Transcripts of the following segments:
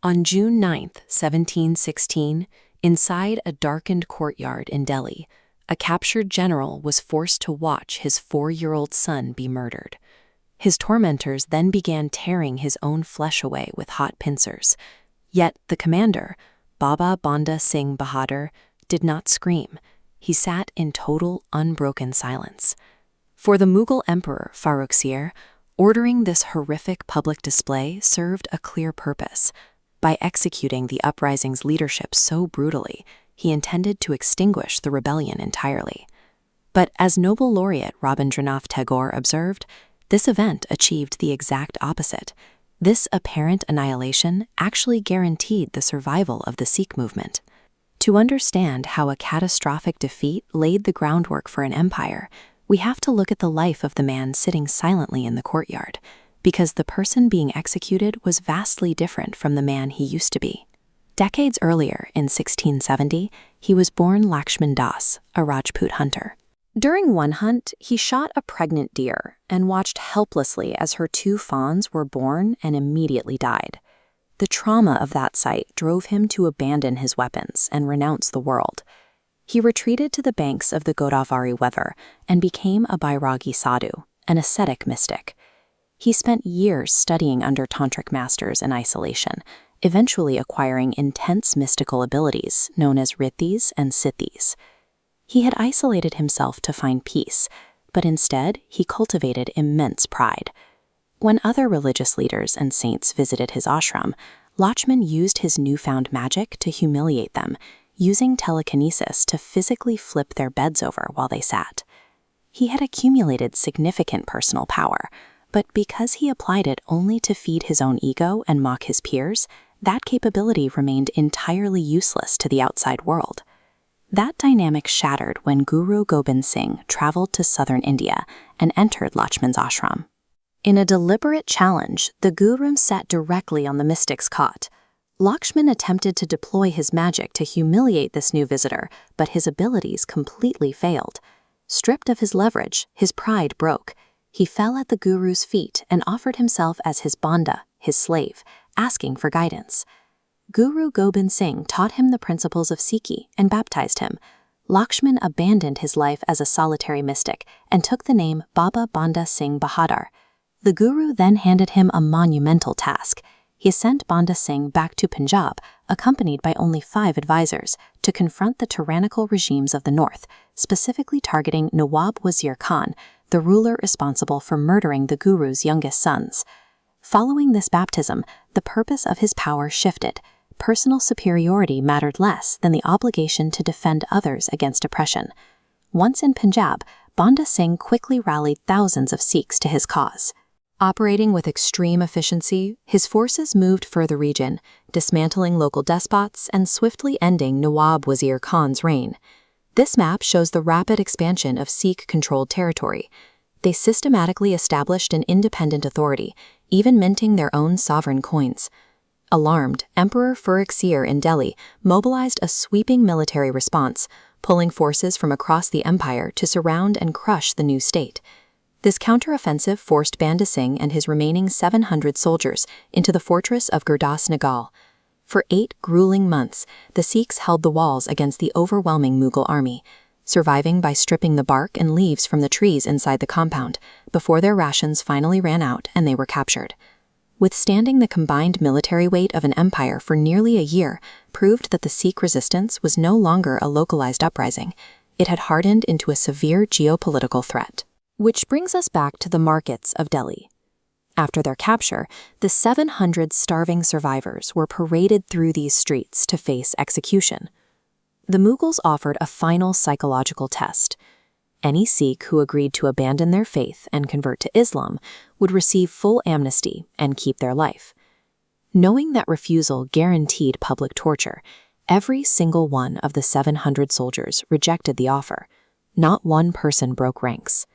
On June 9, 1716, inside a darkened courtyard in Delhi, a captured general was forced to watch his 4-year-old son be murdered. His tormentors then began tearing his own flesh away with hot pincers. Yet the commander, Banda Singh Bahadur, did not scream. He sat in total, unbroken silence. For the Mughal emperor Farrukhsir, ordering this horrific public display served a clear purpose. By executing the uprising's leadership so brutally, he intended to extinguish the rebellion entirely. But as Nobel laureate Rabindranath Tagore observed, this event achieved the exact opposite. This apparent annihilation actually guaranteed the survival of the Sikh movement. To understand how a catastrophic defeat laid the groundwork for an empire, we have to look at the life of the man sitting silently in the courtyard, because the person being executed was vastly different from the man he used to be. Decades earlier, in 1670, he was born Lakshman Das, a Rajput hunter. During one hunt, he shot a pregnant deer and watched helplessly as her 2 fawns were born and immediately died. The trauma of that sight drove him to abandon his weapons and renounce the world. He retreated to the banks of the Godavari River and became a Bairagi sadhu, an ascetic mystic. He spent years studying under tantric masters in isolation, eventually acquiring intense mystical abilities known as riddhis and siddhis. He had isolated himself to find peace, but instead he cultivated immense pride. When other religious leaders and saints visited his ashram, Lakshman used his newfound magic to humiliate them, using telekinesis to physically flip their beds over while they sat. He had accumulated significant personal power, but because he applied it only to feed his own ego and mock his peers, that capability remained entirely useless to the outside world. That dynamic shattered when Guru Gobind Singh traveled to southern India and entered Lakshman's ashram. In a deliberate challenge, the Guru sat directly on the mystic's cot. Lakshman attempted to deploy his magic to humiliate this new visitor, but his abilities completely failed. Stripped of his leverage, his pride broke. He fell at the Guru's feet and offered himself as his banda, his slave, asking for guidance. Guru Gobind Singh taught him the principles of Sikhi and baptized him. Lakshman abandoned his life as a solitary mystic and took the name Baba Banda Singh Bahadur. The Guru then handed him a monumental task. He sent Banda Singh back to Punjab, accompanied by only 5 advisors, to confront the tyrannical regimes of the north, specifically targeting Nawab Wazir Khan, the ruler responsible for murdering the Guru's youngest sons. Following this baptism, the purpose of his power shifted. Personal superiority mattered less than the obligation to defend others against oppression. Once in Punjab, Banda Singh quickly rallied thousands of Sikhs to his cause. Operating with extreme efficiency, his forces moved further the region, dismantling local despots and swiftly ending Nawab Wazir Khan's reign. This map shows the rapid expansion of Sikh-controlled territory. They systematically established an independent authority, even minting their own sovereign coins. Alarmed, Emperor Farrukhsir in Delhi mobilized a sweeping military response, pulling forces from across the empire to surround and crush the new state. This counteroffensive forced Banda Singh and his remaining 700 soldiers into the fortress of Gurdas Nagal. For 8 grueling months, the Sikhs held the walls against the overwhelming Mughal army, surviving by stripping the bark and leaves from the trees inside the compound, before their rations finally ran out and they were captured. Withstanding the combined military weight of an empire for nearly a year proved that the Sikh resistance was no longer a localized uprising. It had hardened into a severe geopolitical threat. Which brings us back to the markets of Delhi. After their capture, the 700 starving survivors were paraded through these streets to face execution. The Mughals offered a final psychological test. Any Sikh who agreed to abandon their faith and convert to Islam would receive full amnesty and keep their life. Knowing that refusal guaranteed public torture, every single one of the 700 soldiers rejected the offer. Not one person broke ranks.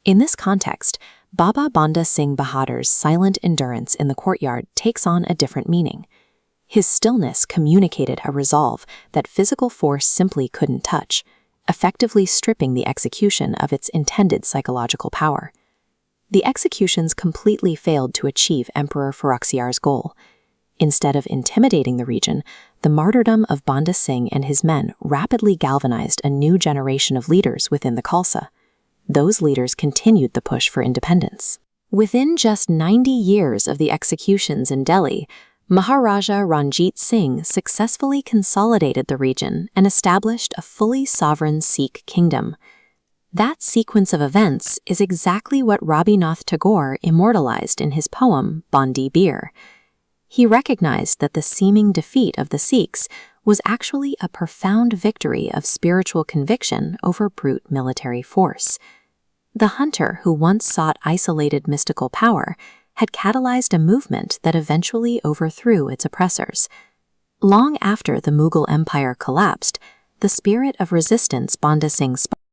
In this context, Baba Banda Singh Bahadur's silent endurance in the courtyard takes on a different meaning. His stillness communicated a resolve that physical force simply couldn't touch, effectively stripping the execution of its intended psychological power. The executions completely failed to achieve Emperor Farrukhsir's goal. Instead of intimidating the region, the martyrdom of Banda Singh and his men rapidly galvanized a new generation of leaders within the Khalsa. Those leaders continued the push for independence. Within just 90 years of the executions in Delhi, Maharaja Ranjit Singh successfully consolidated the region and established a fully sovereign Sikh kingdom. That sequence of events is exactly what Rabindranath Tagore immortalized in his poem Bandi Bir. He recognized that the seeming defeat of the Sikhs was actually a profound victory of spiritual conviction over brute military force. The hunter who once sought isolated mystical power had catalyzed a movement that eventually overthrew its oppressors. Long after the Mughal Empire collapsed, the spirit of resistance Banda Singh